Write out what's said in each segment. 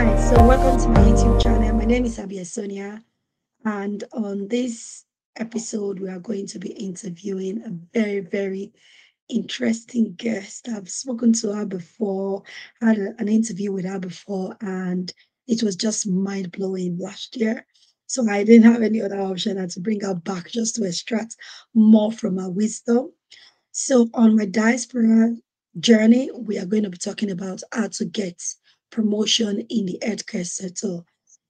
right, so welcome to my YouTube channel. My name is Abia Sonia, and on this episode, we are going to be interviewing a very, very interesting guest. I've spoken to her before, had an interview with her before, and it was just mind blowing last year. So I didn't have any other option than to bring her back just to extract more from her wisdom. So, on my diaspora journey, we are going to be talking about how to get promotion in the healthcare sector.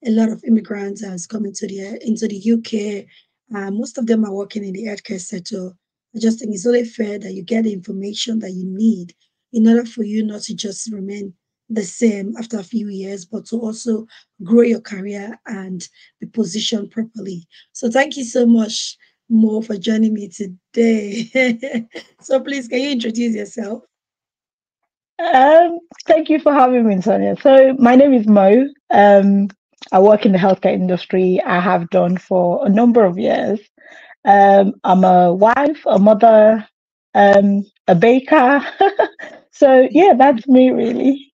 A lot of immigrants has come into the UK. Most of them are working in the healthcare sector. I just think it's only fair that you get the information that you need in order for you not to just remain the same after a few years, but to also grow your career and be positioned properly. So, thank you so much Mo for joining me today. So please, can you introduce yourself? Um, Thank you for having me, Sonia. So my name is Mo. I work in the healthcare industry. I have done for a number of years. I'm a wife, a mother, a baker. So yeah, that's me really.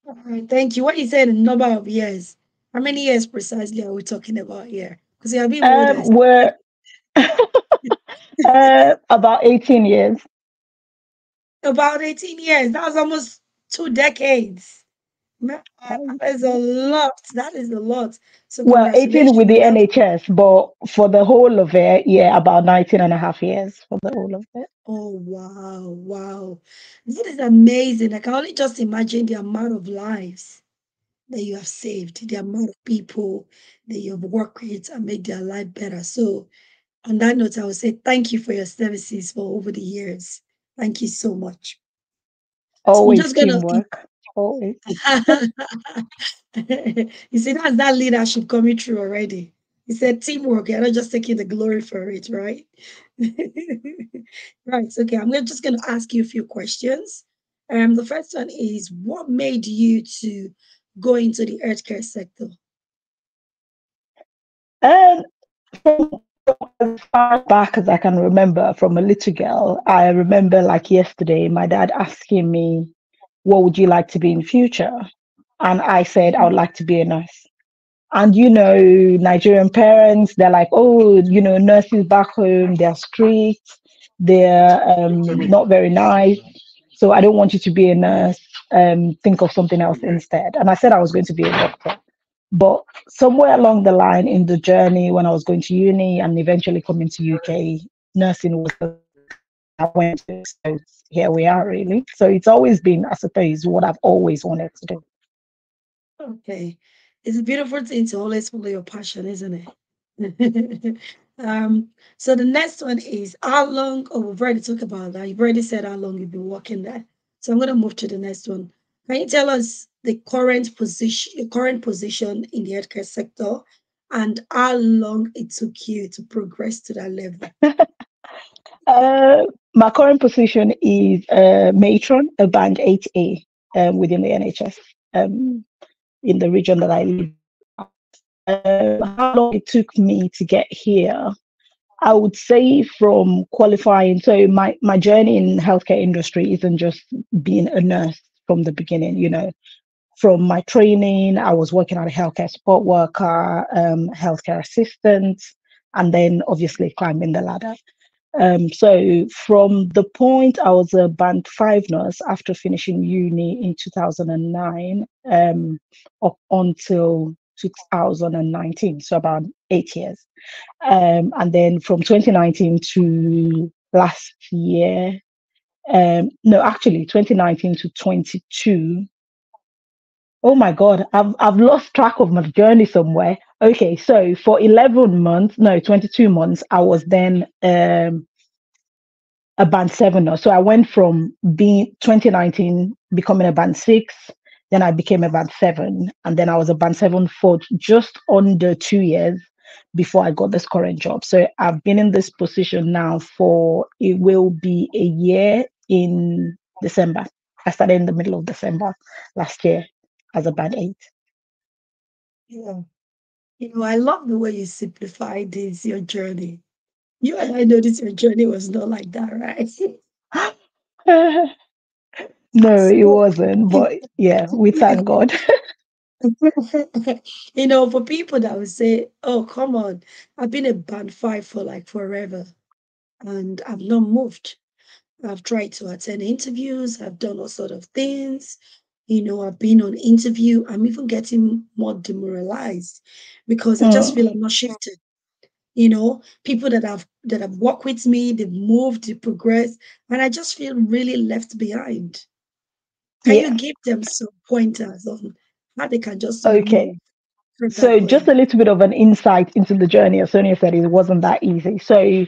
All right, thank you. What you said, a number of years. How many years precisely are we talking about here? Because you have been more than We're about 18 years. about 18 years. That was almost 2 decades. That is a lot. That is a lot. So Well, 18 with congratulations. the That's NHS, but for the whole of it, yeah, about 19 and a half years for the whole of it. oh wow, wow. That is amazing. I can only just imagine the amount of lives that you have saved, the amount of people that you have worked with and made their life better. So, on that note, I would say thank you for your services for over the years. Thank you so much. So, I'm Always just gonna. teamwork. Always. You see, that's that leadership coming through already. He said teamwork. You're not just taking the glory for it, right? Right. Okay. Just gonna ask you a few questions. The first one is, what made you to go into the healthcare sector? And as far back as I can remember from a little girl, I remember like yesterday, my dad asking me, what would you like to be in future? And I said, I would like to be a nurse. And Nigerian parents, they're like, oh, nurses back home, they're strict, they're not very nice. So I don't want you to be a nurse. Think of something else instead. And I said I was going to be a doctor. But somewhere along the line in the journey, when I was going to uni and eventually coming to UK, nursing was the I went to. So here we are, really. So it's always been, I suppose, what I've always wanted to do. Okay. It's a beautiful thing to always follow your passion, isn't it? So the next one is how long, oh, we've already talked about that. You've already said how long you've been working there. So I'm going to move to the next one. Can you tell us the current position in the healthcare sector and how long it took you to progress to that level? Uh, my current position is matron, a band 8A within the NHS in the region that I live. How long it took me to get here? I would say from qualifying. So my journey in healthcare industry isn't just being a nurse from the beginning. From my training, I was working as a healthcare support worker, healthcare assistant, and then obviously climbing the ladder. So from the point I was a band five nurse after finishing uni in 2009, up until 2019, so about 8 years. And then from 2019 to last year, no, actually 2019 to 22. Oh my God, I've lost track of my journey somewhere. Okay, so for 11 months, no, 22 months, I was then a band seven nurse. So I went from being 2019 becoming a band six, then I became a band seven, and then I was a band seven for just under 2 years before I got this current job. So I've been in this position now for it will be a year in December. I started in the middle of December last year as a band eight. Yeah. I love the way you simplified this, your journey. You and I noticed your journey was not like that, right? No, it So, wasn't, but yeah, we thank God. For people that would say, "Oh, come on, I've been a band five for like forever, and I've not moved. I've tried to attend interviews. I've done all sort of things. I've been on interview. I'm even getting more demoralized because I just feel Mm, I'm not shifted. People that have worked with me, they've moved, they progressed, and I just feel really left behind. Can you yeah. give them some pointers on how they can just Okay. move from that So just point? a little bit of an insight into the journey. As Sonia said, it wasn't that easy. So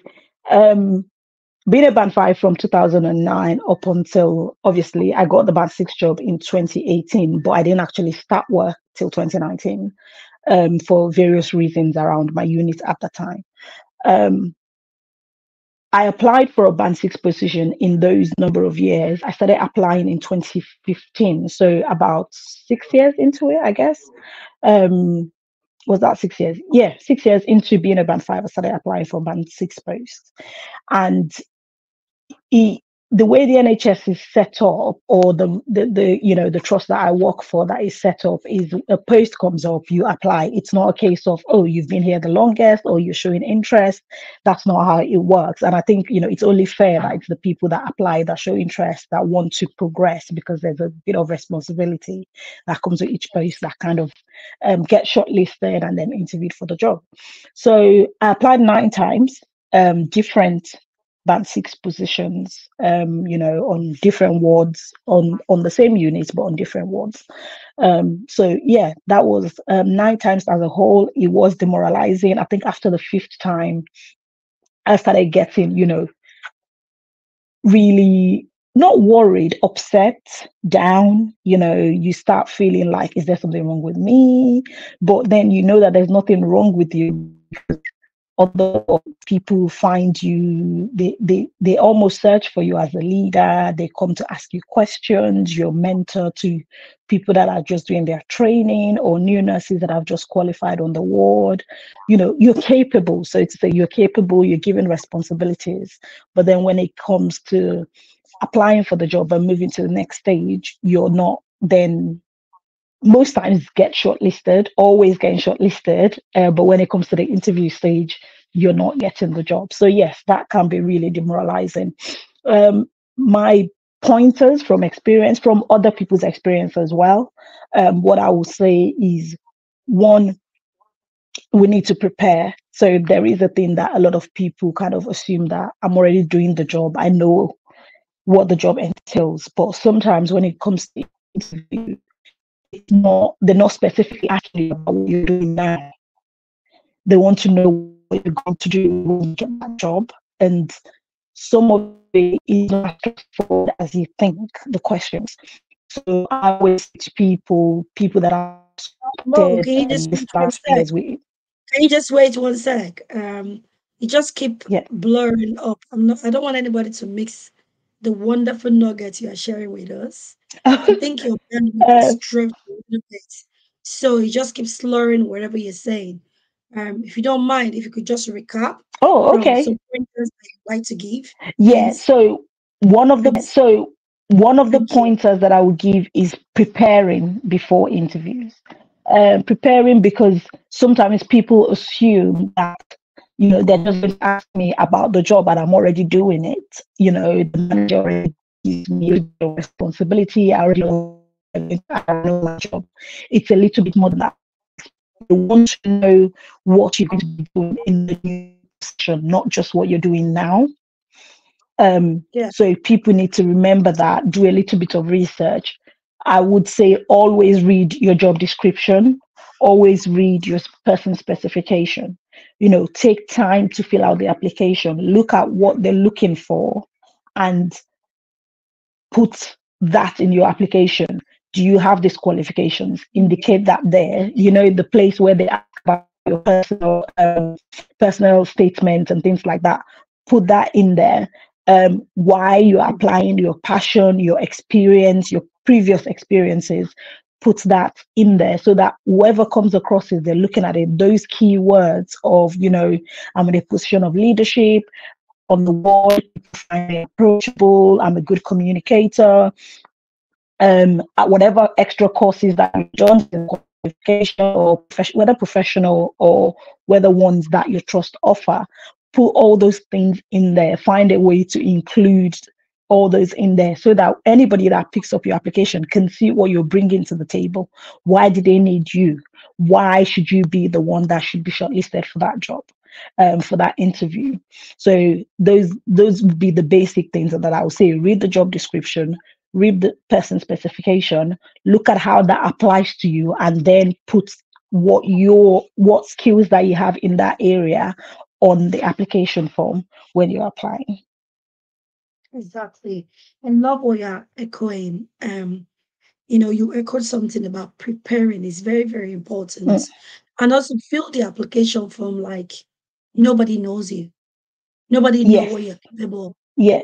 um, being a band five from 2009 up until obviously I got the band six job in 2018, but I didn't actually start work till 2019 for various reasons around my unit at the time. Um, I applied for a band six position in those number of years. I started applying in 2015, so about 6 years into it, I guess. Um, was that 6 years? Yeah, 6 years into being a band five, I started applying for band six posts. And he, the way the NHS is set up, or the trust that I work for that is set up, is a post comes up, you apply. It's not a case of, oh, you've been here the longest or you're showing interest. That's not how it works. And I think it's only fair that it's the people that apply that show interest that want to progress, because there's a bit of responsibility that comes with each post that kind of get shortlisted and then interviewed for the job. So I applied 9 times, different band six positions, on different wards, on the same units, but on different wards. So yeah, that was 9 times as a whole. It was demoralizing. I think after the fifth time, I started getting, really not worried, upset, down. You start feeling like, is there something wrong with me? But then you know that there's nothing wrong with you. Other people find you, they almost search for you as a leader. They come to ask you questions. You're mentor to people that are just doing their training, or new nurses that have just qualified on the ward. You're capable, so it's that you're capable, you're given responsibilities. But then when it comes to applying for the job and moving to the next stage, you're not then most times get shortlisted, always getting shortlisted. But when it comes to the interview stage, you're not getting the job. So yes, that can be really demoralizing. My pointers from experience, from other people's experience as well, what I will say is, one, we need to prepare. So there is a thing that a lot of people kind of assume that I'm already doing the job. I know what the job entails. But sometimes when it comes to interview, they're not specifically asking about what you're doing now. They want to know what you're going to do when you get that job. And some of it is not as straightforward as you think, the questions. So I always say to people that are Mo, suspected can you just this wait one last sec? years with, Can you just wait one sec? You just keep yeah. blurring up. I don't want anybody to mix the wonderful nuggets you are sharing with us. I think your bandwidth uh, is stripped a little bit. So you just keep slurring whatever you're saying. If you don't mind, if you could just recap oh, from okay. some pointers that you'd like to give, Yeah. please. Thanks. One of the Thank you. pointers that I would give is preparing before interviews. Preparing, because sometimes people assume that they're just going to ask me about the job and I'm already doing it. The manager already gives me the responsibility. I already know my job. It's a little bit more than that. You want to know what you're going to be doing in the new position, not just what you're doing now. Yeah. So people need to remember that, do a little bit of research. I would say always read your job description, always read your person specification. Take time to fill out the application, look at what they're looking for, and put that in your application. Do you have these qualifications? Indicate that there. The place where they ask about your personal statements and things like that. Put that in there. Why you're applying, your passion, your experience, your previous experiences. Put that in there so that whoever comes across it, they're looking at it. Those key words of, I'm in a position of leadership on the wall, find me approachable, I'm a good communicator. At whatever extra courses that you've done, qualification or whether professional or whether ones that your trust offer, put all those things in there, find a way to include all those in there so that anybody that picks up your application can see what you're bringing to the table. Why do they need you? Why should you be the one that should be shortlisted for that job, for that interview? So those would be the basic things that I would say. Read the job description, read the person specification, look at how that applies to you, and then put what skills that you have in that area on the application form when you're applying. Exactly. I love what you're echoing. You echoed something about preparing is very, very Mm, important. And also fill the application form like nobody knows you. Nobody know yes, what you're capable of. yeah.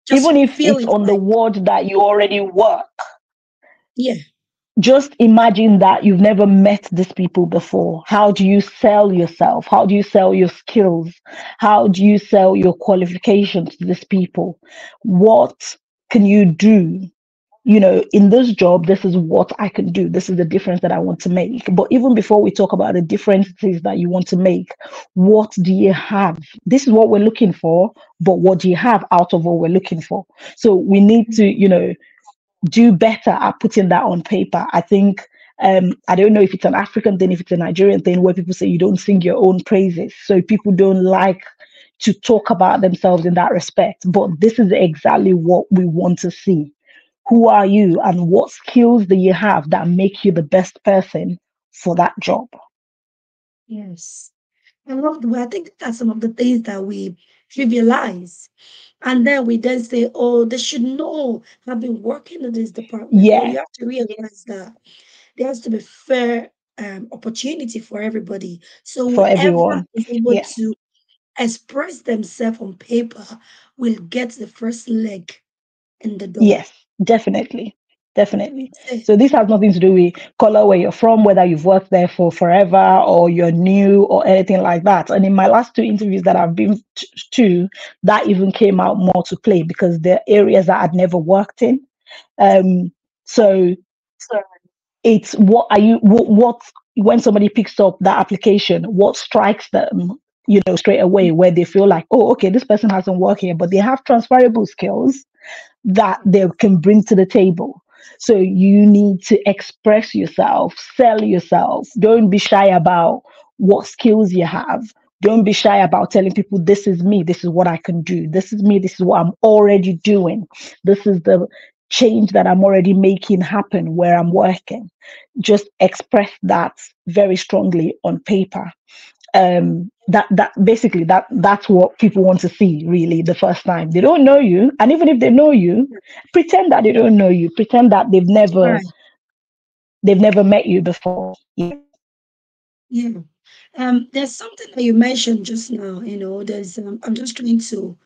Just Even if feel it's it on the like, ward that you already work, yeah, just imagine that you've never met these people before. How do you sell yourself? How do you sell your skills? How do you sell your qualifications to these people? What can you do? In this job, this is what I can do. This is the difference that I want to make. But even before we talk about the differences that you want to make, what do you have? This is what we're looking for, but what do you have out of what we're looking for? So we need to, do better at putting that on paper. I think I don't know if it's an African thing, if it's a Nigerian thing, where people say you don't sing your own praises. So people don't like to talk about themselves in that respect. But this is exactly what we want to see. Who are you and what skills do you have that make you the best person for that job? yes. I love the way I think that's some of the things that we trivialize. And then we then say, oh, they should know I've been working in this department. But Yeah, you have to realize that there has to be fair opportunity for everybody. So for whoever everyone. is able Yeah. to express themselves on paper will get the first leg in the door. Yes, definitely. Definitely. Say, So this has nothing to do with color, where you're from, whether you've worked there for forever or you're new or anything like that. And in my last two interviews that I've been to, that even came out more to play because they're areas that I'd never worked in. So sorry. it's what are you what when somebody picks up that application, what strikes them, straight away, where they feel like, oh, okay, this person hasn't worked here, but they have transferable skills that they can bring to the table. So you need to express yourself, sell yourself. Don't be shy about what skills you have. Don't be shy about telling people, this is me, this is what I can do. This is me, this is what I'm already doing. This is the change that I'm already making happen where I'm working. Just express that very strongly on paper. That basically that's what people want to see really the first time. They don't know you, and even if they know you, pretend that they don't know you, pretend that Right. they've never met you before. Yeah. Yeah. There's something that you mentioned just now, there's I'm just trying to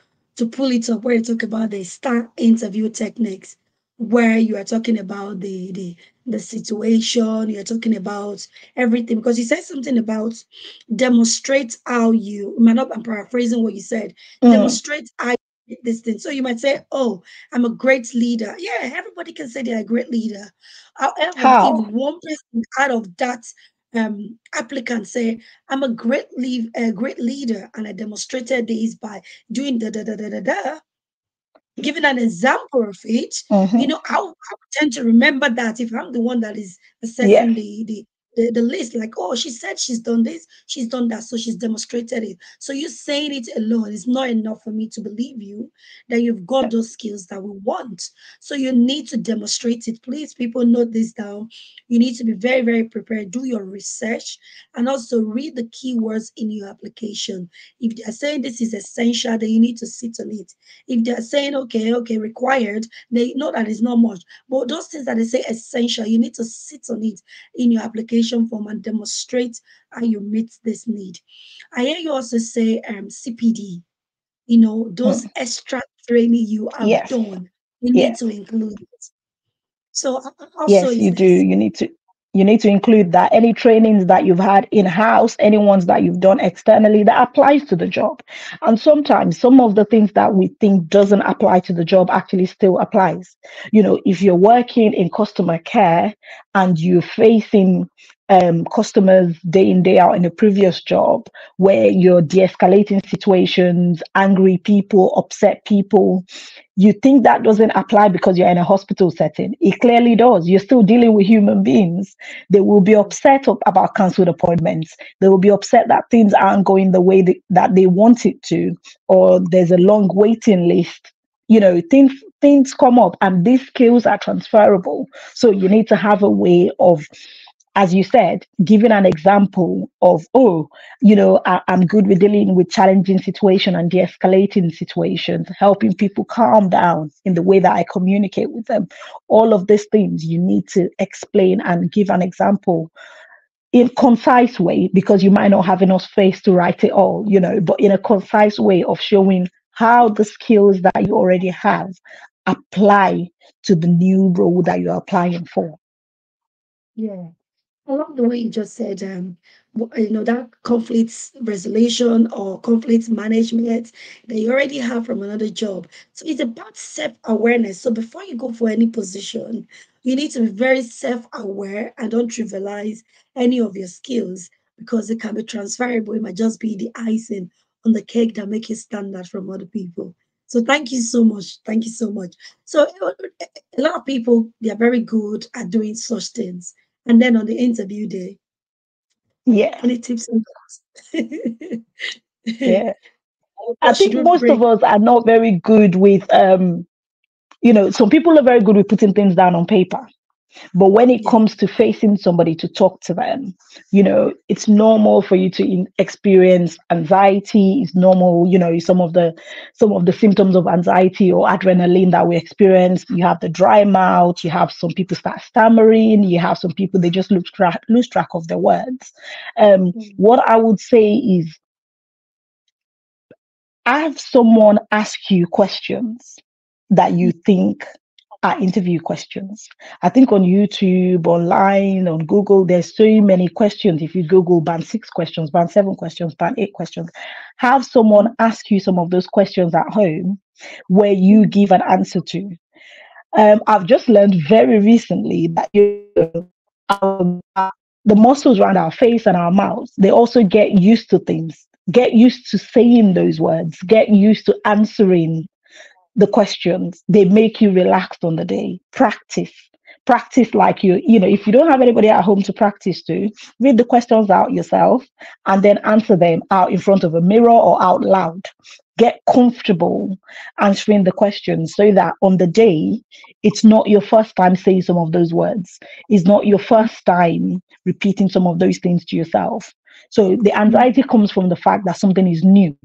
pull it up where you talk about the star interview techniques, where you are talking about the situation, you're talking about everything, because you said something about demonstrate how you might not, I'm paraphrasing what you said, Mm, demonstrate how you did this thing. So you might say, oh, I'm a great leader. Yeah, everybody can say they're a great leader. However, if how? one person out of that applicant say, I'm a great leader, and I demonstrated this by doing da da da da da da, giving an example of it, Hmm. I would tend to remember that if I'm the one that is assessing Yes. the list, like, oh, she said she's done this, she's done that, so she's demonstrated it. So you saying it alone is not enough for me to believe you that you've got those skills that we want. So you need to demonstrate it. Please, people, note this down. You need to be very, very prepared. Do your research and also read the keywords in your application. If they're saying this is essential, then you need to sit on it. If they're saying, okay, okay, required, they know that it's not much. But those things that they say essential, you need to sit on it in your application form and demonstrate how you meet this need. I hear you also say CPD, those Mm, extra training you have yes. done, you need Yes. to include it. So also Yes, is you do. this. You need to include that. Any trainings that you've had in-house, any ones that you've done externally, that applies to the job. And sometimes some of the things that we think doesn't apply to the job actually still applies. If you're working in customer care and you're facing customers day in, day out in a previous job where you're de-escalating situations, angry people, upset people. You think that doesn't apply because you're in a hospital setting. It clearly does. You're still dealing with human beings. They will be upset about cancelled appointments. They will be upset that things aren't going the way that they want it to, or there's a long waiting list. Things come up, and these skills are transferable. So you need to have a way of, as you said, giving an example of, oh, I'm good with dealing with challenging situations and de-escalating situations, helping people calm down in the way that I communicate with them. All of these things you need to explain and give an example in concise way, because you might not have enough space to write it all, but in a concise way of showing how the skills that you already have apply to the new role that you're applying for. Yeah. I love the way you just said, that conflict resolution or conflict management that you already have from another job. So it's about self-awareness. So before you go for any position, you need to be very self-aware and don't trivialize any of your skills because it can be transferable. It might just be the icing on the cake that make you stand out from other people. So thank you so much. Thank you so much. So a lot of people, they are very good at doing such things, and then on the interview day, Yeah, any tips and tricks? yeah. I What should think we most of bring? us are not very good with, some people are very good with putting things down on paper. But when it Yeah. comes to facing somebody to talk to them, it's normal for you to experience anxiety. It's normal, some of the symptoms of anxiety or adrenaline that we experience. You have the dry mouth. You have some people start stammering. You have some people, they just lose track of their words. Mm, What I would say is, have someone ask you questions that you mm, think are interview questions. I think on YouTube, online, on Google, there's so many questions. If you Google band 6 questions, band 7 questions, band 8 questions, have someone mm, ask you some of those questions at home where you mm, give an answer to. I've just learned very recently that the muscles around our face and our mouths, they also get used to things, get used to saying those words, get used to answering the questions. They make you relaxed on the day. Practice like if you don't have anybody at home to practice to, read the questions out yourself and then answer them out in front of a mirror or out loud. Get comfortable answering the questions so that on the day, it's not your first time saying some of those words. It's not your first time repeating some of those things to yourself. So the mm, anxiety comes from the fact that something is new.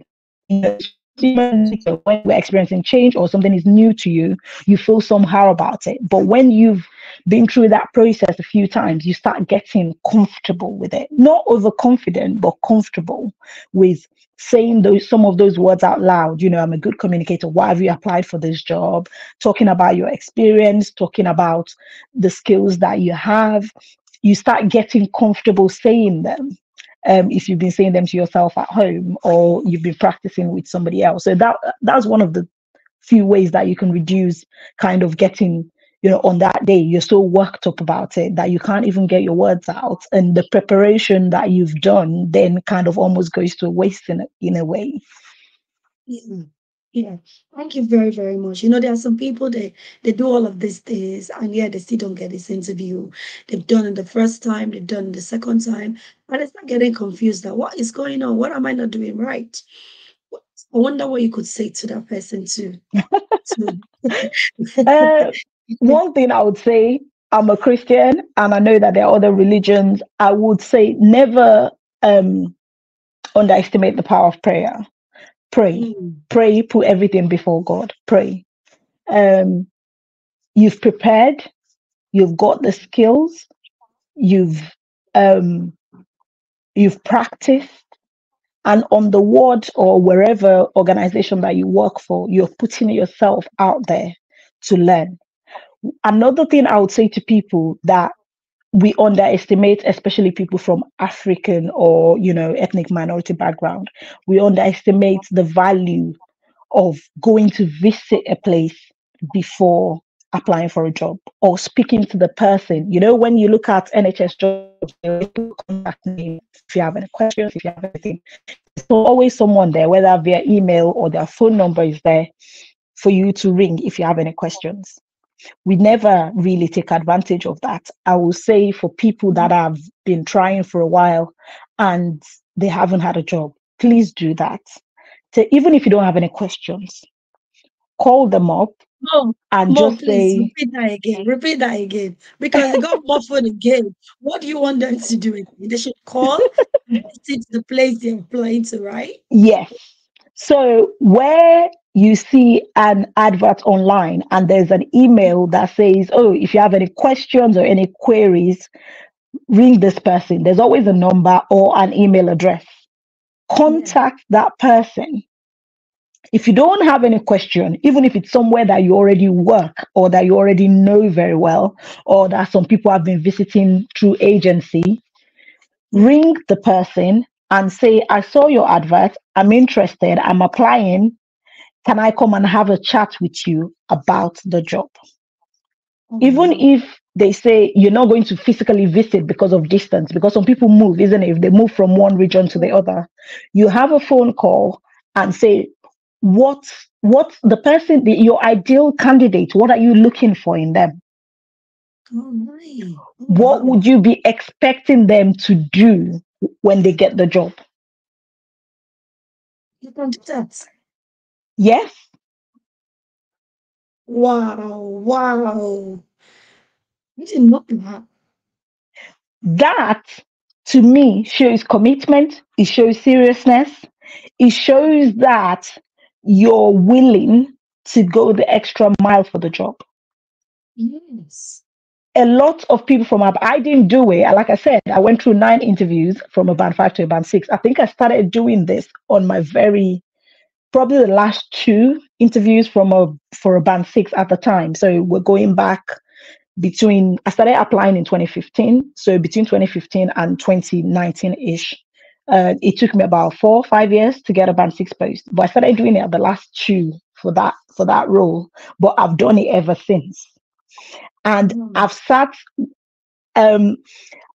It's human nature. When we're experiencing change or something is new to you, you feel somehow about it. But when you've been through that process a few times, you start getting comfortable with it. Not overconfident, but comfortable with saying some of those words out loud. I'm a good communicator. Why have you applied for this job? Talking about your experience, talking about the skills that you have. You start getting comfortable saying them, if you've been saying them to yourself at home or you've been practicing with somebody else. So that's one of the few ways that you can reduce kind of getting, on that day, you're so worked up about it that you can't even get your words out. And the preparation that you've done then kind of almost goes to waste in a way. yeah. Yeah. Thank you very, very much. There are some people they do all of these things and yeah, they still don't get this interview. They've done it the first time, they've done it the second time, and they start getting confused that what is going on? What am I not doing right? I wonder what you could say to that person to Uh, One thing I would say, I'm a Christian and I know that there are other religions. I would say never um, underestimate the power of prayer. Pray, Mm, pray, put everything before God. Pray. Um, you've prepared, you've got the skills, you've um, you've practiced, and on the ward or wherever organization that you work for, you're putting yourself out there to learn. Another thing I would say to people that we underestimate, especially people from African or ethnic minority background, we underestimate the value of going to visit a place before applying for a job or speaking to the person. When you look at NHS jobs, they always put contact name if you have any questions, if you have anything. There's always someone there, whether via email or their phone number is there for you to ring if you have any questions. We never really take advantage of that. I will say for people that have been trying for a while and they haven't had a job, please do that. So even if you don't have any questions, call them up Mom, and Mom, just please say, repeat that again. Repeat that again. Because it got muffled again. What do you want them to do again? They should call and visit the place they're applying to, right? yes. So where you see an advert online and there's an email that says, oh, if you have any questions or any queries, ring this person. There's always a number or an email address. Yeah. Contact that person. If you don't have any question, even if it's somewhere that you already work or that you already know very well, or that some people have been visiting through agency, Yeah. ring the person and say, I saw your advert, I'm interested, I'm applying. Can I come and have a chat with you about the job? Oh, Even wow. if they say you're not going to physically visit because of distance, because some people move, isn't it? If they move from one region to the other, you have a phone call and say, what the person, your ideal candidate, what are you looking for in them? Oh, my. Oh, What wow. would you be expecting them to do when they get the job? You can do that. Yes, Wow. Wow. You didn't know that. that to me shows commitment, it shows seriousness, it shows that you're willing to go the extra mile for the job. Yes. A lot of people from I didn't do it. Like I said, I went through 9 interviews from a band 5 to a band 6. I think I started doing this on my probably the last 2 interviews for a band 6 at the time. So we're going back I started applying in 2015. So between 2015 and 2019-ish. It took me about 4 or 5 years to get a band 6 post, but I started doing it at the last 2 for that role. But I've done it ever since, and Mm. I've sat um,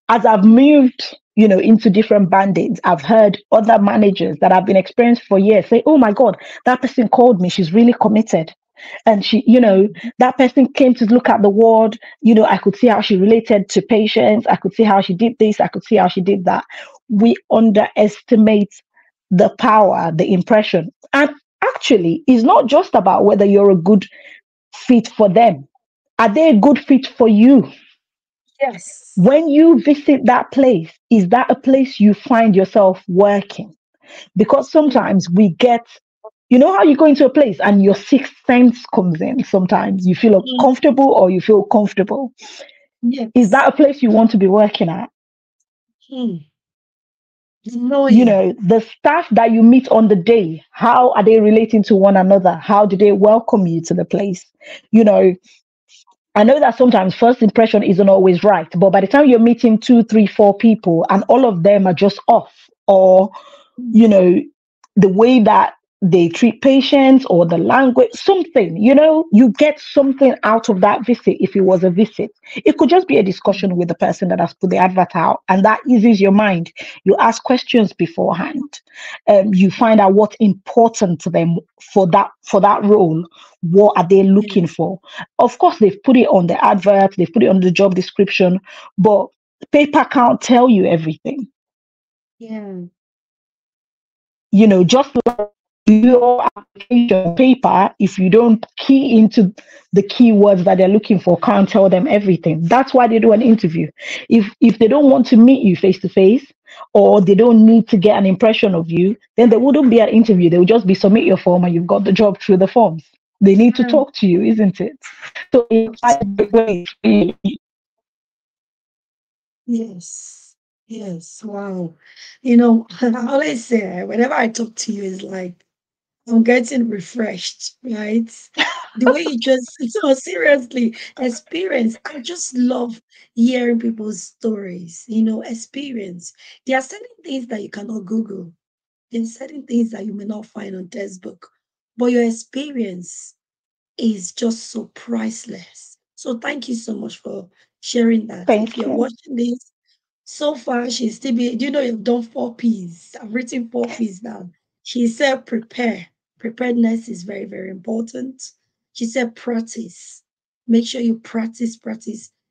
as I've moved, into different bandings. I've heard other managers that have been experienced for years say, "Oh my God, that person called me. She's really committed." And that person came to look at the ward. I could see how she related to patients. I could see how she did this. I could see how she did that. We underestimate the power, the impression. And actually, it's not just about whether you're a good fit for them. Are they a good fit for you? Yes. When you visit that place, is that a place you find yourself working? Because Mm. sometimes how you go into a place and your sixth sense comes in. Sometimes you feel Mm. uncomfortable or you feel comfortable. Is Yes. that a place you want to be working at? Mm. Knowing. The staff that you meet on the day, how are they relating to one another? How do they welcome you to the place? You know, I know that sometimes first impression isn't always right, but by the time you're meeting 2, 3, 4 people and all of them are just off, or Mm. you know, the way that they treat patients or the language, something, you get something out of that visit if it was a visit. It could just be a Mm. discussion with the person that has put the advert out, and that eases your mind. You ask questions beforehand. You find out what's important to them for that role. What are they Yeah. looking for? Of course, they've put it on the advert, they've put it on the job description, but paper can't tell you everything. Yeah. Just like your application paper, if you don't key into the keywords that they're looking for, can't tell them everything. That's why they do an interview. If they don't want to meet you face to face, or they don't need to get an impression of you, then there wouldn't be an interview. They would just be submit your form and you've got the job through the forms. They need to Yeah. talk to you, isn't it? So in five Absolutely. ways, really. Yes. Yes. Wow. I always say whenever I talk to you, it's like I'm getting refreshed, right? The way you just so seriously experience. I just love hearing people's stories, experience. There are certain things that you cannot Google. There are certain things that you may not find on textbook, but your experience is just so priceless. So thank you so much for sharing that. If Thank you're you. watching this, so far she's still be, do you know you've done 4 P's? I've written 4 P's down. She said prepare. Preparedness is very, very important. She said practice. Make sure you practice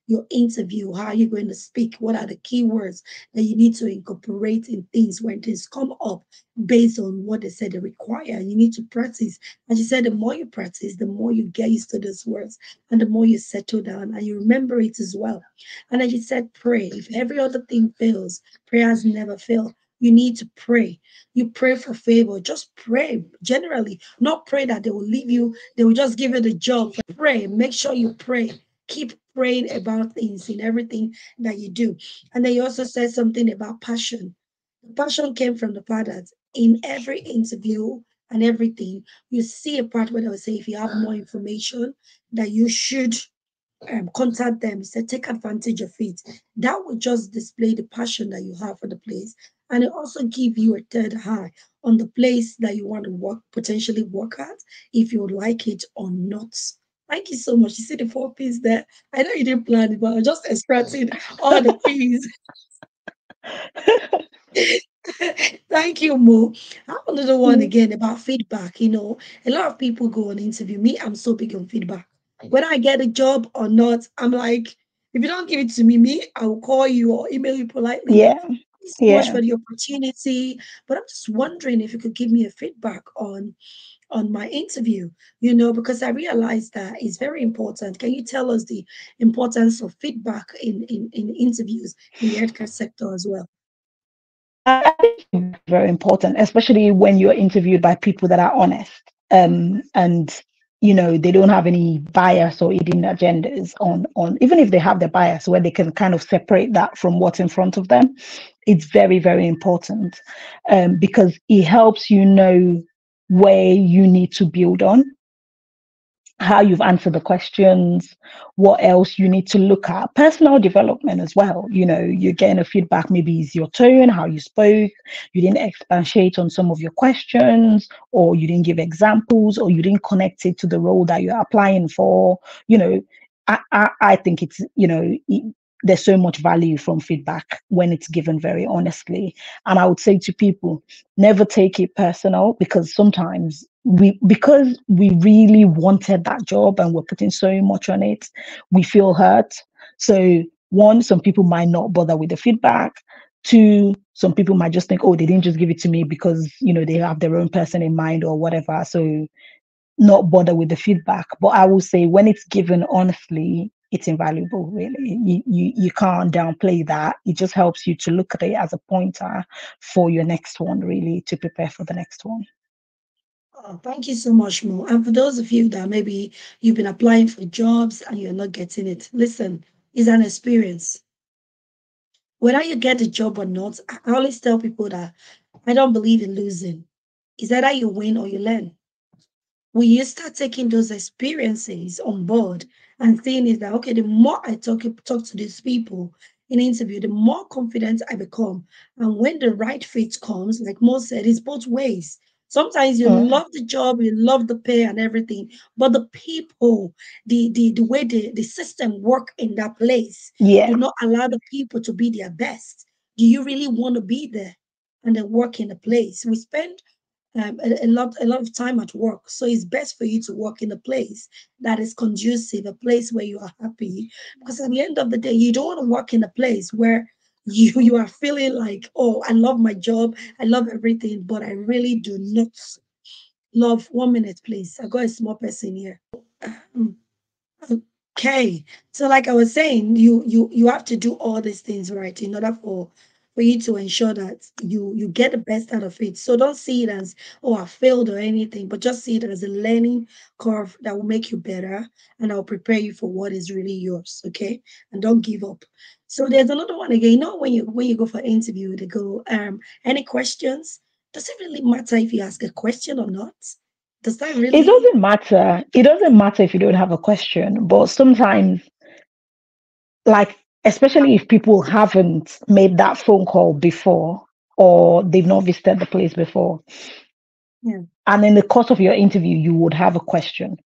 your interview. How are you going to speak? What are the key words that you need to incorporate in things when things come up based on what they said they require? You need to practice. And she said the more you practice, the more you get used to those words and the more you settle down and you remember it as well. And then she said, pray. If every other thing fails, prayers never fail. You need to pray. You pray for favor. Just pray generally. Not pray that they will leave you, they will just give you the job. Pray. Make sure you pray. Keep praying about things in everything that you do. And then you also said something about passion. The passion came from the fact that in every interview and everything, you see a part where they will say, if you have more information, that you should contact them. He said, take advantage of it. That will just display the passion that you have for the place. And it also give you a third eye on the place that you want to work, potentially work at, if you would like it or not. Thank you so much. You see the 4 P's there? I know you didn't plan it, but I'm just extracting all the P's. Thank you, Mo. I have another one Mm. again about feedback. A lot of people go on interview. Me, I'm so big on feedback. Whether I get a job or not, I'm like, if you don't give it to me, I will call you or email you politely that Yeah, thank you so much yeah. for the opportunity. But I'm just wondering if you could give me a feedback on my interview, because I realized that it's very important. Can you tell us the importance of feedback in interviews in the healthcare sector as well? I think feedback is very important, especially when you're interviewed by people that are honest. And they don't have any bias or hidden agendas on even if they have the bias where they can kind of separate that from what's in front of them. It's very, very important, because it helps where you need to build on, how you've answered the questions, what else you need to look at, personal development as well. You're getting a feedback, maybe it's your tone, how you spoke, you didn't expatiate on some of your questions, or you didn't give examples, or you didn't connect it to the role that you're applying for. I think there's so much value from feedback when it's given very honestly. And I would say to people, never take it personal, because sometimes because we really wanted that job and we're putting so much on it, we feel hurt. So one, some people might not bother with the feedback. Two, some people might just think, oh, they didn't just give it to me because they have their own person in mind or whatever, so not bother with the feedback. But I will say, when it's given honestly, it's invaluable. Really, you can't downplay that. It just helps you to look at it as a pointer for your next one, really, to prepare for the next one. Oh, thank you so much, Mo. And for those of you that maybe you've been applying for jobs and you're not getting it, listen, it's an experience. Whether you get the job or not, I always tell people that I don't believe in losing. It's either you win or you learn. When you start taking those experiences on board and seeing is that okay, the more I talk to these people in interview, the more confident I become. And when the right fit comes, like Mo said, it's both ways. Sometimes you Mm, love the job, you love the pay and everything, but the people, the way the system work in that place yeah. do not allow the people to be their best. Do you really want to be there and then work in a place? We spend a lot of time at work. So it's best for you to work in a place that is conducive, a place where you are happy. Because at the end of the day, you don't want to work in a place where you are feeling like, oh, I love my job, I love everything, but I really do not love. 1 minute, please. I got a small person here. Um, Okay. So like I was saying, you have to do all these things right in order for you to ensure that you get the best out of it. So don't see it as, oh, I failed or anything, but just see it as a learning curve that will make you better and I'll prepare you for what is really yours. Okay. And don't give up. So there's another one again. When you go for interview, they go, any questions? Does it really matter if you ask a question or not? Does that It really? doesn't matter. It doesn't matter if you don't have a question, but sometimes, like, especially if people haven't made that phone call before or they've not visited the place before, Yeah. and in the course of your interview, you would have a question.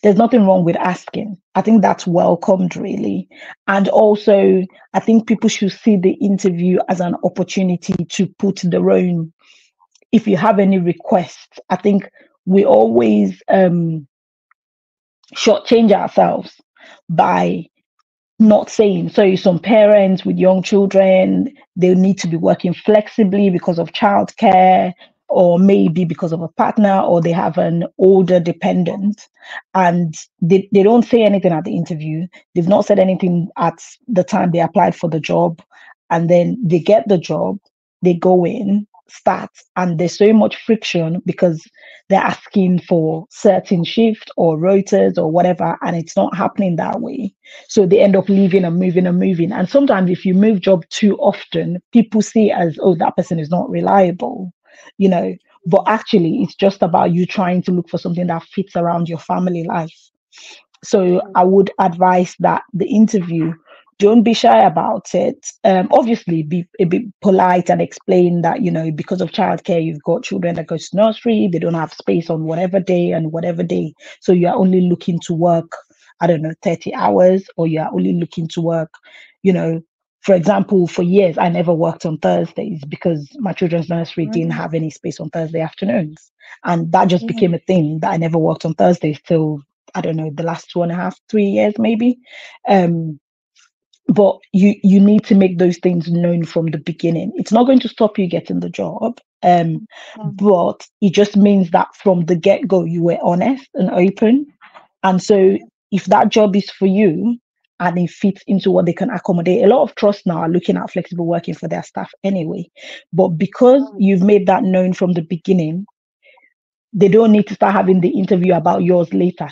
There's nothing wrong with asking. I think that's welcomed, really. And also, I think people should see the interview as an opportunity to put their own, if you have any requests. I think we always shortchange ourselves by not saying. So some parents with young children, they need to be working flexibly because of childcare, or maybe because of a partner, or they have an older dependent, and they don't say anything at the interview. They've not said anything at the time they applied for the job, and then they get the job, they go in, start, and there's so much friction because they're asking for certain shift or rotas or whatever, and it's not happening that way. So they end up leaving and moving and moving. And sometimes if you move job too often, people see it as, oh, that person is not reliable, you know. But actually, it's just about you trying to look for something that fits around your family life. So I would advise that the interview, don't be shy about it. Obviously, be a bit polite and explain that, because of childcare, you've got children that go to nursery, they don't have space on whatever day and whatever day. So you are only looking to work, I don't know, 30 hours, or you are only looking to work, you know, for example, for years, I never worked on Thursdays because my children's nursery didn't have any space on Thursday afternoons. And that just became a thing that I never worked on Thursdays till, I don't know, the last 2.5, 3 years maybe. Um, but you need to make those things known from the beginning. It's not going to stop you getting the job. But it just means that from the get-go you were honest and open. And so if that job is for you and it fits into what they can accommodate, a lot of trusts now are looking at flexible working for their staff anyway. But because you've made that known from the beginning, they don't need to start having the interview about yours later.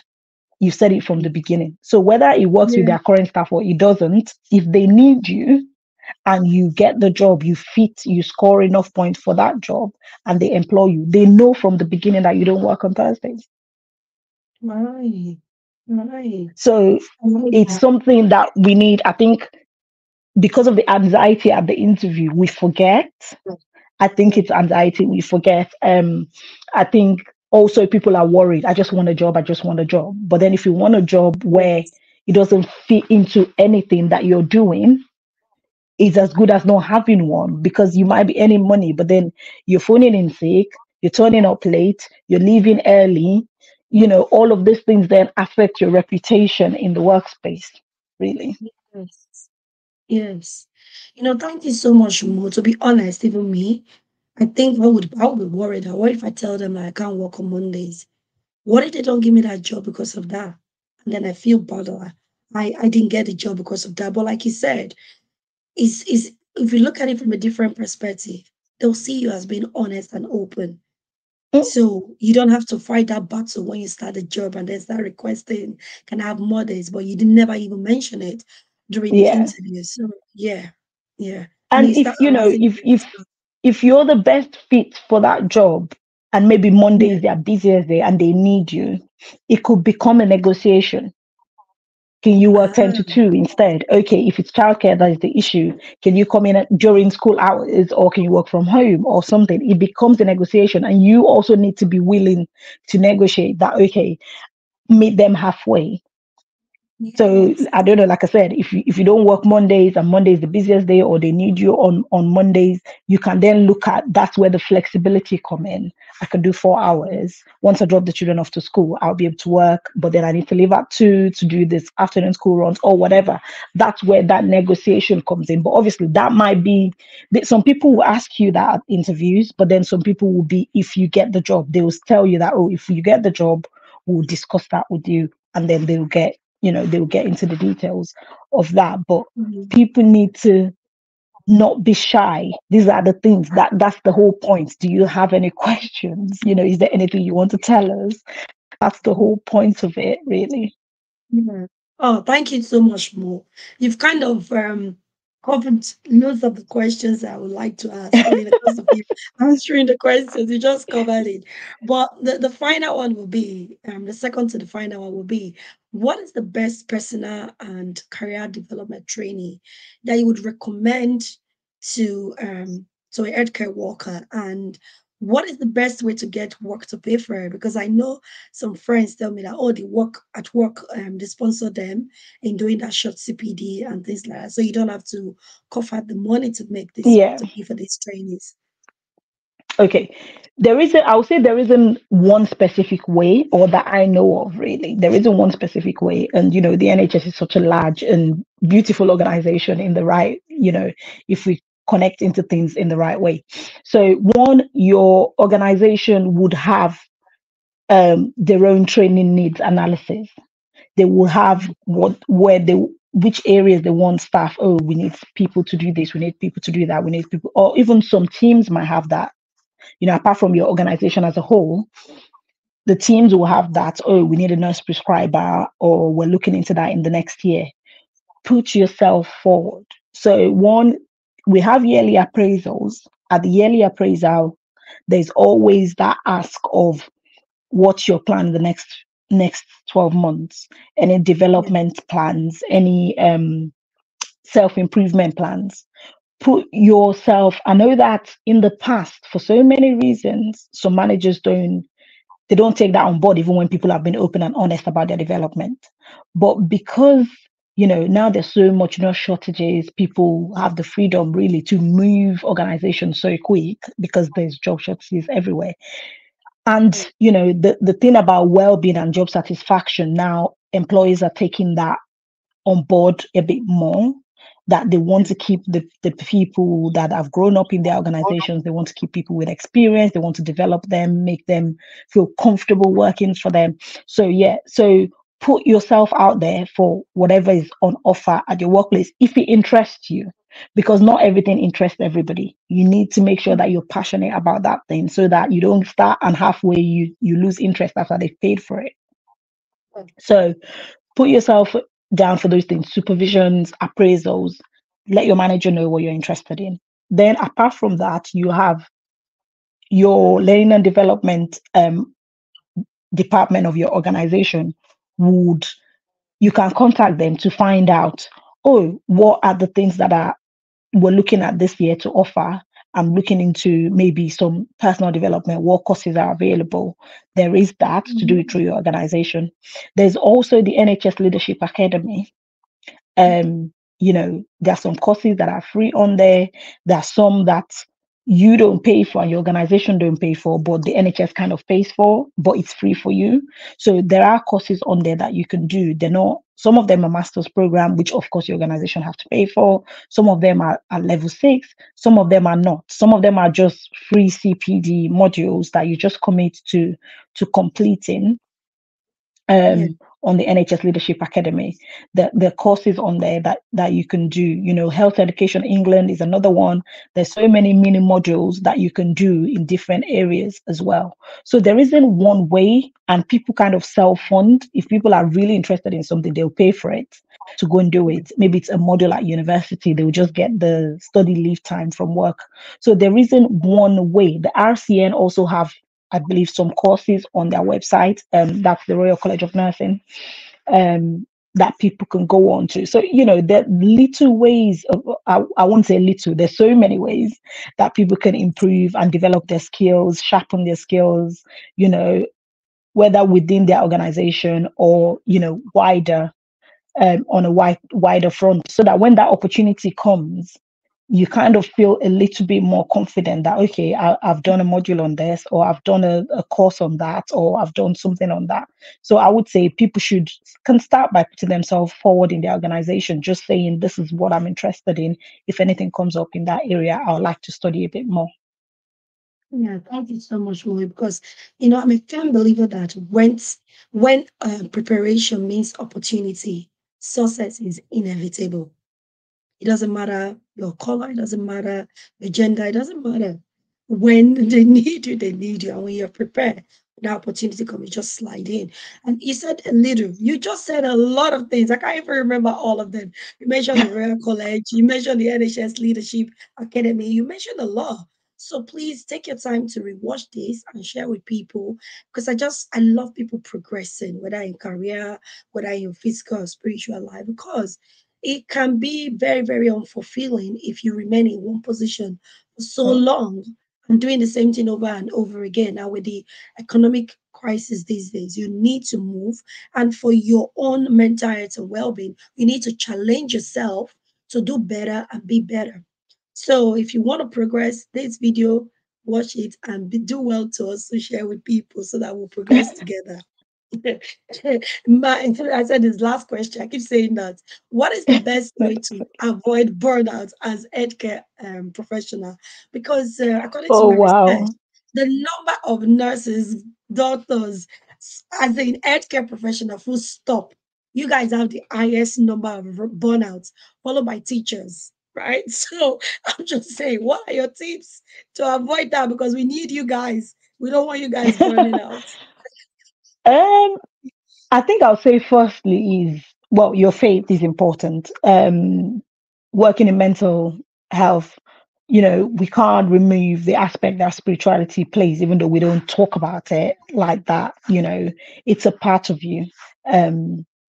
You said it from the beginning. So whether it works with Yeah. their current staff or it doesn't, if they need you and you get the job, you fit, you score enough points for that job, and they employ you, they know from the beginning that you don't work on Thursdays. Right. Right. So I like it's that. something that we need. I think because of the anxiety at the interview, we forget. I think it's anxiety we forget. I think also people are worried. I just want a job. I just want a job. But then if you want a job where Yes. it doesn't fit into anything that you're doing, it's as good as not having one, because you might be earning money, but then you're phoning in sick, you're turning up late, you're leaving early. All of these things then affect your reputation in the workspace, really. Yes. Yes. Thank you so much, Mo. To be honest, even me, I would be worried. What if I tell them that I can't work on Mondays? What if they don't give me that job because of that? And then I feel bad that I didn't get the job because of that. But like you said, is if you look at it from a different perspective, they'll see you as being honest and open. Mm, So you don't have to fight that battle when you start the job and then start requesting, can I have more days? But you didn't never even mention it during the yeah. interview. So yeah, yeah. And And you start if you know harassing if them and if stuff. if you're the best fit for that job, and maybe Monday Yeah. is their busiest day and they need you, it could become a negotiation. Can you work 10 Ah, to 2 instead? Okay, if it's childcare that is the issue, can you come in during school hours, or can you work from home or something? It becomes a negotiation, and you also need to be willing to negotiate that. Okay, meet them halfway. So yes. I don't know, like I said, if you don't work Mondays and Monday is the busiest day, or they need you on Mondays, you can then look at, that's where the flexibility come in. I can do 4 hours. Once I drop the children off to school, I'll be able to work, but then I need to leave at 2 to do this afternoon school runs or whatever. That's where that negotiation comes in. But obviously that might be that some people will ask you that at interviews, but then some people will be, if you get the job, they will tell you that, oh, if you get the job, we'll discuss that with you, and then they'll get into the details of that. But Mhm. people need to not be shy. These are the things that's the whole point. Do you have any questions? Is there anything you want to tell us? That's the whole point of it, really. Yeah. Oh, thank you so much, Mo. You've kind of covered most of the questions I would like to ask. And in the course of you answering the questions, you just covered it. But the final one will be, the second to the final one will be, what is the best personal and career development training that you would recommend to a healthcare worker? And what is the best way to get work to pay for it? Because I know some friends tell me that, oh, they work at work, they sponsor them in doing that short CPD and things like that. So you don't have to cough out the money to make this, Yeah. to pay for these trainees. Okay. There isn't, I would say there isn't one specific way, or that I know of really. There isn't one specific way. And, the NHS is such a large and beautiful organization in the right, if we connect into things in the right way. So, one, your organization would have their own training needs analysis. They will have which areas they want staff. Oh, we need people to do this, we need people to do that, we need people, or even some teams might have that. Apart from your organization as a whole, the teams will have that. Oh, we need a nurse prescriber, or we're looking into that in the next year. Put yourself forward. So, one, we have yearly appraisals. At the yearly appraisal, there's always that ask of what's your plan in the next 12 months, any Yeah, development plans, any self-improvement plans. Put yourself, I know that in the past, for so many reasons, some managers don't take that on board, even when people have been open and honest about their development. But because now there's so much shortages, people have the freedom really to move organizations so quick because there's job shortages everywhere. And yeah, the thing about well-being and job satisfaction, now employees are taking that on board a bit more, that they want yeah, to keep the people that have grown up in their organizations. They want to keep people with experience. They want to develop them, make them feel comfortable working for them. So yeah, so put yourself out there for whatever is on offer at your workplace if it interests you, because not everything interests everybody. You need to make sure that you're passionate about that thing, so that you don't start and halfway you lose interest after they've paid for it. yeah, So put yourself down for those things: supervisions, appraisals. Let your manager know what you're interested in. Then, apart from that, you have your learning and development department of your organization. Would You can contact them to find out, oh, what are the things that are we're looking at this year to offer. I'm looking into maybe some personal development, what courses are available. There is that to do it mhm, through your organization. There's also the NHS Leadership Academy. mhm, There are some courses that are free on there. There are some that you don't pay for and your organization don't pay for, but the NHS kind of pays for, but it's free for you. So there are courses on there that you can do. They're not, some of them are master's program, which of course your organization have to pay for. Some of them are level 6, some of them are not. Some of them are just free CPD modules that you just commit to completing yeah, on the NHS Leadership Academy. The courses on there that you can do. Health Education England is another one. There's so many mini modules that you can do in different areas as well. So there isn't one way, and people kind of self-fund. If people are really interested in something, they'll pay for it to go and do yeah, it. Maybe it's a module at university, they'll just get the study leave time from work. So there isn't one way. The RCN also have, I believe, some courses on their website. That's the Royal College of Nursing. That people can go on to. So, there are little ways of, I won't say little, there's so many ways that people can improve and develop their skills, sharpen their skills, you know, whether within their organization or, wider, on a wider front, so that when that opportunity comes, you kind of feel a little bit more confident that, okay, I've done a module on this, or I've done a course on that, or I've done something on that. So I would say people can start by putting themselves forward in their organization, just saying, this is what I'm interested in. If anything comes up in that area, I would like to study a bit more. yeah. Thank you so much, Molly. Because I'm a firm believer that when preparation means opportunity, success is inevitable. It doesn't matter your color, it doesn't matter your gender, it doesn't matter. When they need you, they need you. And when you're prepared, when the opportunity comes, you just slide in. And you said a little, you just said a lot of things. I can't even remember all of them. You mentioned the Royal College, you mentioned the NHS Leadership Academy, you mentioned a lot. So please take your time to rewatch this and share with people, because I love people progressing, whether in career, whether in physical or spiritual life, because it can be very, very unfulfilling if you remain in one position for so Mm. long and doing the same thing over and over again. Now, with the economic crisis these days, you need to move. And for your own mental health and well being, you need to challenge yourself to do better and be better. So, if you want to progress this video, watch it and do well to also share with people so that we'll progress together. I said this last question. I keep saying that. What is the best way to avoid burnout as healthcare professional? Because according to Oh my research, wow. the number of nurses, doctors, as an healthcare professional, full stop. You guys have the highest number of burnouts, followed by teachers, right? So I'm just saying, what are your tips to avoid that? Because we need you guys. We don't want you guys burning out. um I think I'll say firstly is, well, your faith is important. Working in mental health, we can't remove the aspect that spirituality plays, even though we don't talk about it like that. It's a part of you.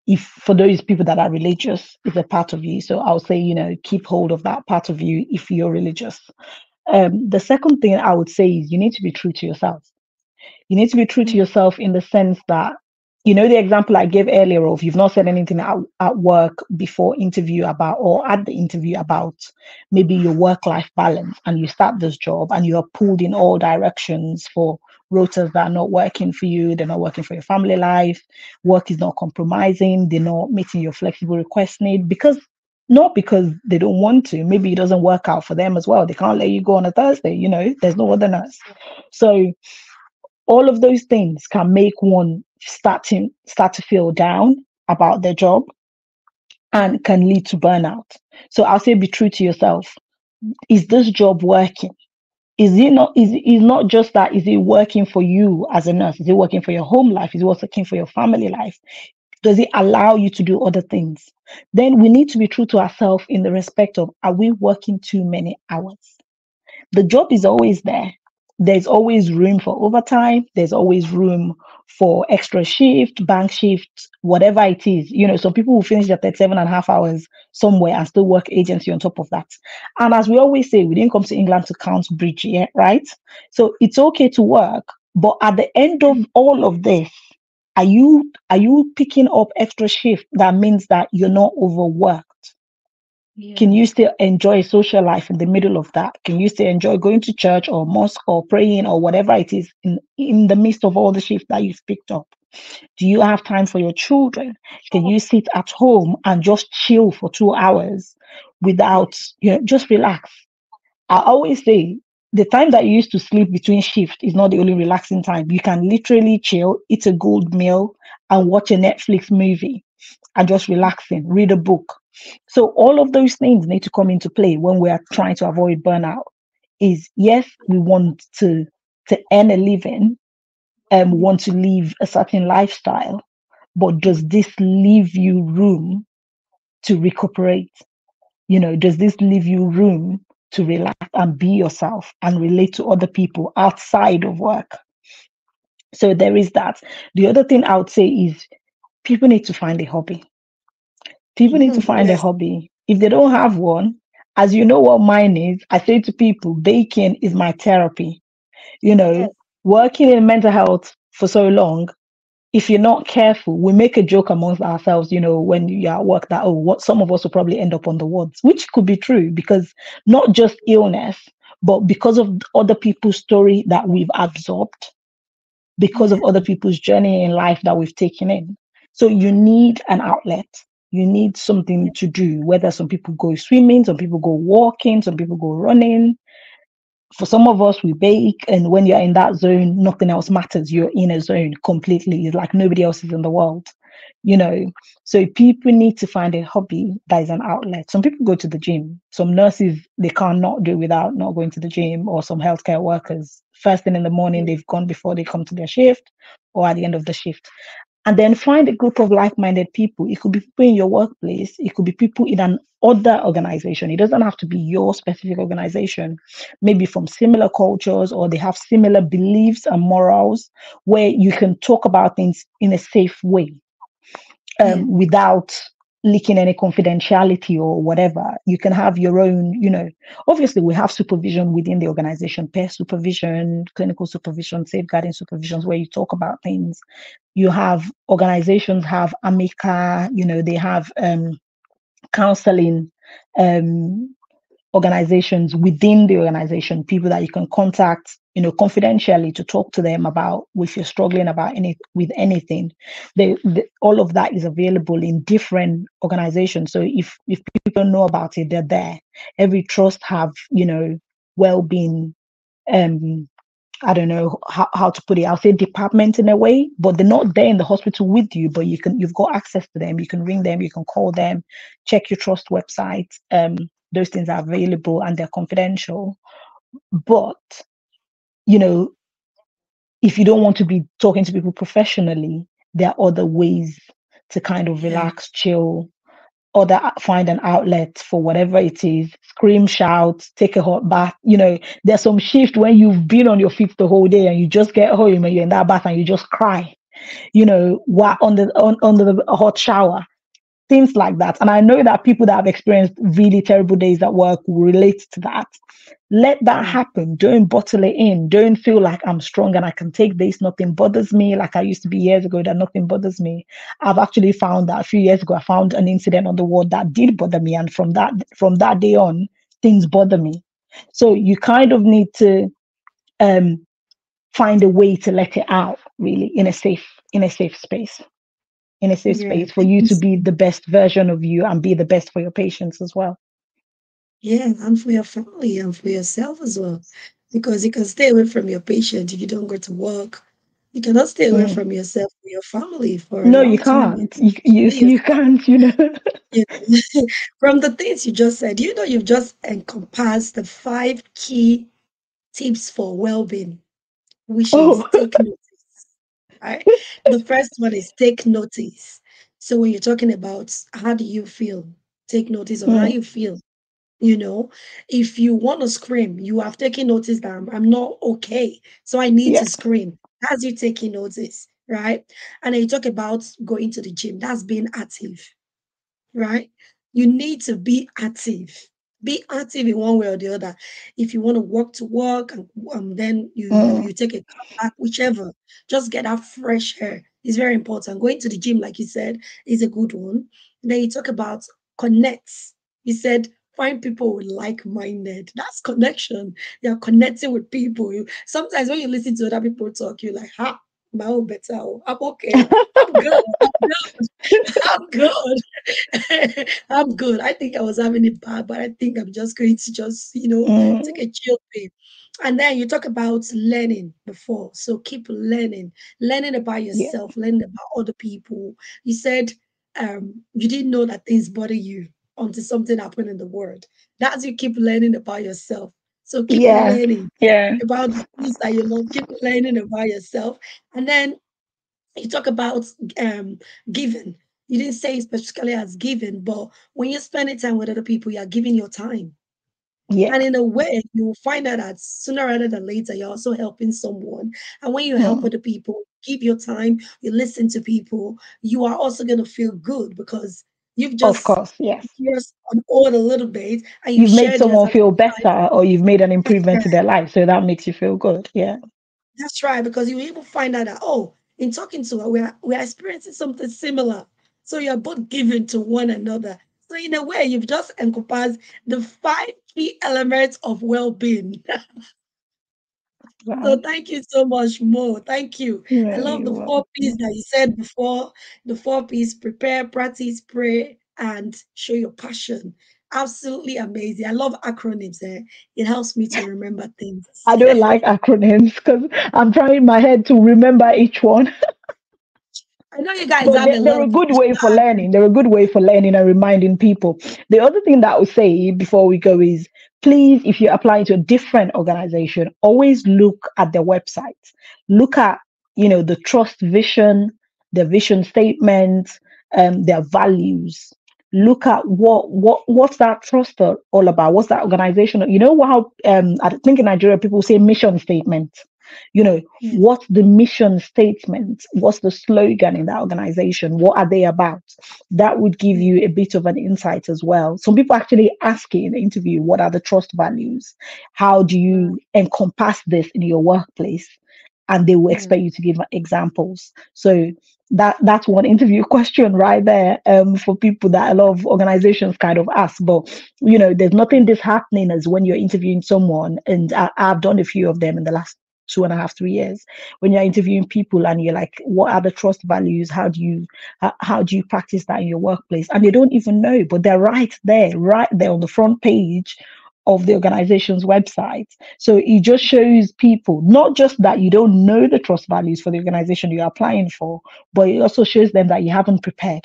If for those people that are religious, it's a part of you. So I'll say, keep hold of that part of you if you're religious. The second thing I would say is you need to be true to yourself. You need to be true to Mm, yourself in the sense that, the example I gave earlier of you've not said anything at work before interview about, or at the interview about maybe your work-life balance, and you start this job and you're pulled in all directions for rotas that are not working for you, they're not working for your family life, work is not compromising, they're not meeting your flexible request need, not because they don't want to, maybe it doesn't work out for them as well. They can't let you go on a Thursday, there's no other nurse. So all of those things can make one start to feel down about their job and can lead to burnout. So I'll say be true to yourself. Is this job working? Is not just that, is it working for you as a nurse? Is it working for your home life? Is it working for your family life? Does it allow you to do other things? Then we need to be true to ourselves in the respect of, are we working too many hours? The job is always there. There's always room for overtime. There's always room for extra shift, bank shift, whatever it is. Some people will finish their 37.5 hours somewhere and still work agency on top of that. And as we always say, we didn't come to England to count bridge yet, right? So it's okay to work, but at the end of all of this, are you picking up extra shift that means that you're not overworked? Can you yes. still enjoy social life in the middle of that? Can you still enjoy going to church or mosque or praying or whatever it is in the midst of all the shift that you've picked up? Do you have time for your children? Can you sit at home and just chill for 2 hours without, just relax? I always say the time that you used to sleep between shift is not the only relaxing time. You can literally chill, eat a good meal, and watch a Netflix movie and just relaxing, read a book. So all of those things need to come into play when we are trying to avoid burnout. Is yes, we want to earn a living and Mm, want to live a certain lifestyle, but does this leave you room to recuperate? Does this leave you room to relax and be yourself and relate to other people outside of work? So there is that. The other thing I would say is people need to find a hobby. People need to find a yes, hobby. If they don't have one, as you know what mine is, I say to people, baking is my therapy. You know, yes, working in mental health for so long, if you're not careful, we make a joke amongst ourselves, when you're at work that, oh, what some of us will probably end up on the wards, which could be true because not just illness, but because of other people's story that we've absorbed, because yes, of other people's journey in life that we've taken in. So you need an outlet. You need something to do, whether some people go swimming, some people go walking, some people go running. For some of us, we bake, and when you're in that zone, nothing else matters. You're in a zone completely. It's like nobody else is in the world, you know. So people need to find a hobby that is an outlet. Some people go to the gym. Some nurses, they can't not do without not going to the gym, or some healthcare workers. First thing in the morning, yes, they've gone before they come to their shift, or at the end of the shift. And then find a group of like-minded people. It could be people in your workplace. It could be people in an other organization. It doesn't have to be your specific organization. Maybe from similar cultures, or they have similar beliefs and morals, where you can talk about things in a safe way, yes, without leaking any confidentiality or whatever. You can have your own, obviously we have supervision within the organization, peer supervision, clinical supervision, safeguarding supervisions where you talk about things. You have organizations have amica, they have counseling um, organizations within the organization, people that you can contact, confidentially to talk to them about if you're struggling about with anything. All of that is available in different organizations. So if people know about it, they're there. Every trust have, well-being, um, I don't know how to put it. I'll say department in a way, but they're not there in the hospital with you. But you've got access to them. You can ring them. You can call them. Check your trust website. Those things are available and they're confidential. But you know, if you don't want to be talking to people professionally, there are other ways to kind of Yeah. relax, chill, or that find an outlet for whatever it is, scream, shout, take a hot bath. There's some shift when you've been on your feet the whole day and you just get home and you're in that bath and you just cry, while under the hot shower, things like that. And I know that people that have experienced really terrible days at work will relate to that. Let that Mm. happen. Don't bottle it in. Don't feel like I'm strong and I can take this. Nothing bothers me. Like I used to be years ago, that nothing bothers me. I've actually found that a few years ago, I found an incident on the ward that did bother me. And from that day on, things bother me. So you kind of need to um, find a way to let it out, really, in a safe space. In a safe Yeah. space for Thank you you to so be the much. best version of you and be the best for your patients as well. Yeah, and for your family and for yourself as well. Because you can stay away from your patient if you don't go to work. You cannot stay away Mm. from yourself for your family for a No, you long time and can't. You, be you yourself. can't, You know? From the things you just said, you've just encompassed the 5 key tips for well-being, which is Oh, take notice. Right? The first one is take notice. So when you're talking about how do you feel, take notice of how mm, you feel. You know, if you want to scream, you have taken notice that I'm not okay. So I need yeah. to scream. That's you taking notice, right? And then you talk about going to the gym. That's being active, right? You need to be active. Be active in one way or the other. If you want to walk to work and then Mm, you take a car back, whichever, just get that fresh air. It's very important. Going to the gym, like you said, is a good one. And then you talk about connects. You said find people with like-minded. That's connection. You're connecting with people. Sometimes when you listen to other people talk, you're like, ha, my own better. Oh, I'm okay. I'm good. I'm good. I'm good. I'm good. I think I was having it bad, but I think I'm just going to take mm, a chill pill. And then you talk about learning before. So keep learning about yeah. yourself, learning about other people. You said you didn't know that things bother you until something happened in the world. That's you keep learning about yourself. So keep Yeah. learning Yeah. about the things that you love. Keep learning about yourself. And then you talk about um giving. You didn't say it specifically as giving, but when you're spending time with other people, you're giving your time. Yeah. And in a way, you will find out that sooner rather than later, you're also helping someone. And when you help Mm, other people, give your time, you listen to people, you are also going to feel good because you've of just course. Yes. just on all a little bit and you've You've made shared your someone time. feel better or you've made an That's improvement to right. their life. So that makes you feel good. Yeah. That's right, because you even find out that, oh, in talking to her, we're experiencing something similar. So you're both giving to one another. So in a way, you've just encompassed the 5 key elements of well-being. So Wow. thank you so much, Mo. Thank you. I Yeah, love you're the 4 P's welcome. that you said before. The 4 P's: prepare, practice, pray, and show your passion. Absolutely amazing. I love acronyms. It helps me to remember things. I don't like acronyms because I'm trying my head to remember each one. I know you guys But have a they're lot a of good way for learning. They're a good way for learning and reminding people. The other thing that I would say before we go is please, if you're applying to a different organization, always look at their website. Look at, the trust vision, their vision statement, their values. Look at what's that trust all about? What's that organization? You know how I think in Nigeria people say mission statement. Yeah. What's the mission statement? What's the slogan in that organization? What are they about? That would give Yeah. you a bit of an insight as well. Some people actually ask you in the interview, what are the trust values? How do Right. you encompass this in your workplace? And they will Yeah. expect you to give examples. So that's one interview question right there, for people that a lot of organizations kind of ask. But there's nothing disheartening as when you're interviewing someone, and I've done a few of them in the last 2.5, 3 years, when you're interviewing people and you're like, what are the trust values? How do you practice that in your workplace? And they don't even know, but they're right there on the front page of the organization's website. So it just shows people not just that you don't know the trust values for the organization you're applying for, but it also shows them that you haven't prepared.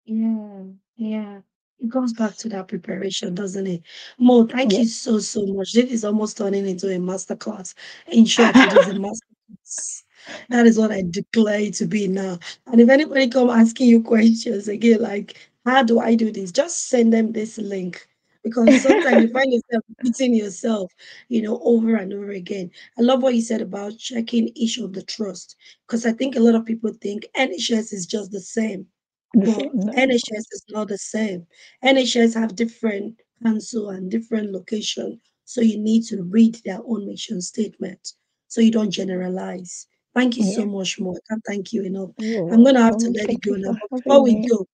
Yeah, yeah. It comes back to that preparation, doesn't it? Mo, thank Yeah. you so, so much. This is almost turning into a masterclass. In short, it is a masterclass. That is what I declare it to be now. And if anybody come asking you questions again, like, how do I do this? Just send them this link. Because sometimes you find yourself repeating yourself, over and over again. I love what you said about checking each of the trust. Because I think a lot of people think NHS is just the same. The But same. No. NHS is not the same. NHS have different council and different location. So you need to read their own mission statement so you don't generalize. Thank you so Yeah. much more. I can't thank you enough. You're I'm gonna have to welcome. let it Thank go you now. for But before having we me. go,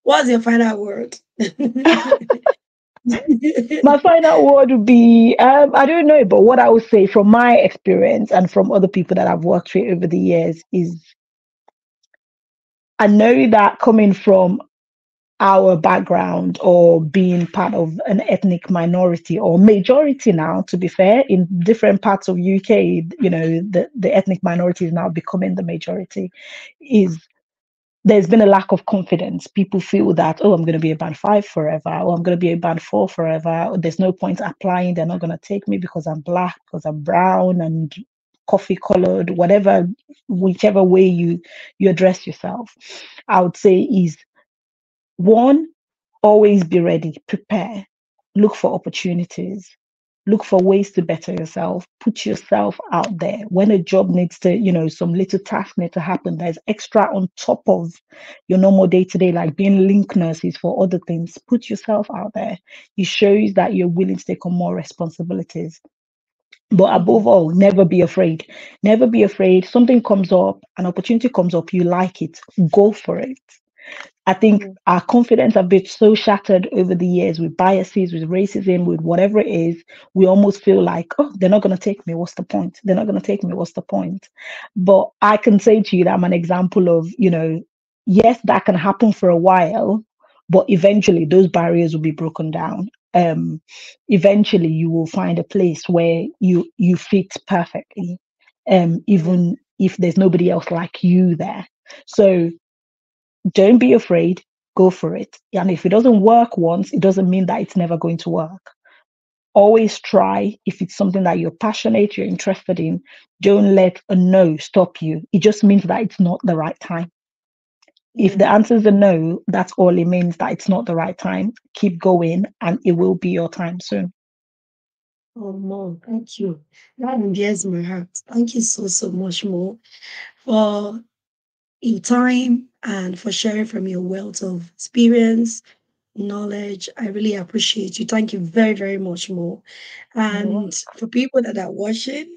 what's your final word? My final word would be, I don't know, but what I would say from my experience and from other people that I've worked with over the years is, I know that coming from our background or being part of an ethnic minority or majority now, to be fair, in different parts of UK, the ethnic minority is now becoming the majority, is there's been a lack of confidence. People feel that, oh, I'm going to be a band five forever, or I'm going to be a band four forever. Or there's no point applying. They're not going to take me because I'm black, because I'm brown and coffee colored, whatever, whichever way you address yourself. I would say is, one, always be ready, prepare, look for opportunities, look for ways to better yourself, put yourself out there. When a job needs to, some little task need to happen, there's extra on top of your normal day to day, like being link nurses for other things. Put yourself out there. It shows that you're willing to take on more responsibilities. But Mm, above all, never be afraid. Never be afraid. Something comes up, an opportunity comes up, you like it, go for it. I think mm, our confidence have been so shattered over the years with biases, with racism, with whatever it is. We almost feel like, oh, they're not going to take me. What's the point? They're not going to take me. What's the point? But I can say to you that I'm an example of, yes, that can happen for a while, but eventually those barriers will be broken down. Eventually you will find a place where you fit perfectly, mm. even if there's nobody else like you there. So don't be afraid, go for it. And if it doesn't work once, it doesn't mean that it's never going to work. Always try. If it's something that you're passionate, you're interested in, don't let a no stop you. It just means that it's not the right time. If the Yeah. answer is a no, that's all it means, that it's not the right time. Keep going and it will be your time soon. Oh, Mo, thank you. That endears my heart. Thank you so, so much, Mo, for your time and for sharing from your wealth of experience, knowledge. I really appreciate you. Thank you very, very much more. You're And welcome. for people that are watching,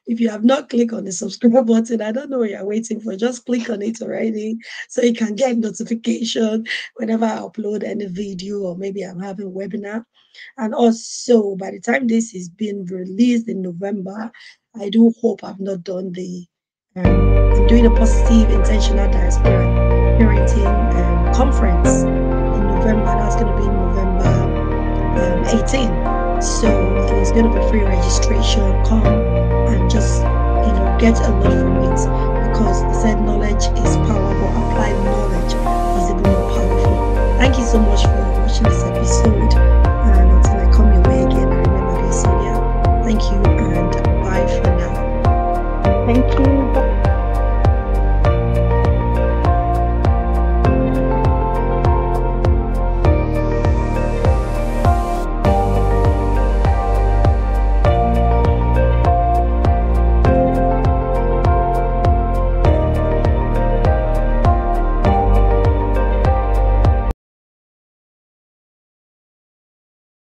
if you have not clicked on the subscribe button, I don't know what you're waiting for. Just click on it already so you can get notification whenever I upload any video or maybe I'm having a webinar. And also, by the time this is being released in November, I do hope I've not done I'm doing a positive intentional diaspora parenting conference in November. That's going to be in November 18. So it is going to be free registration. Come and just, get a lot from it because they said knowledge is power, but applied knowledge is even more powerful. Thank you so much for watching this episode.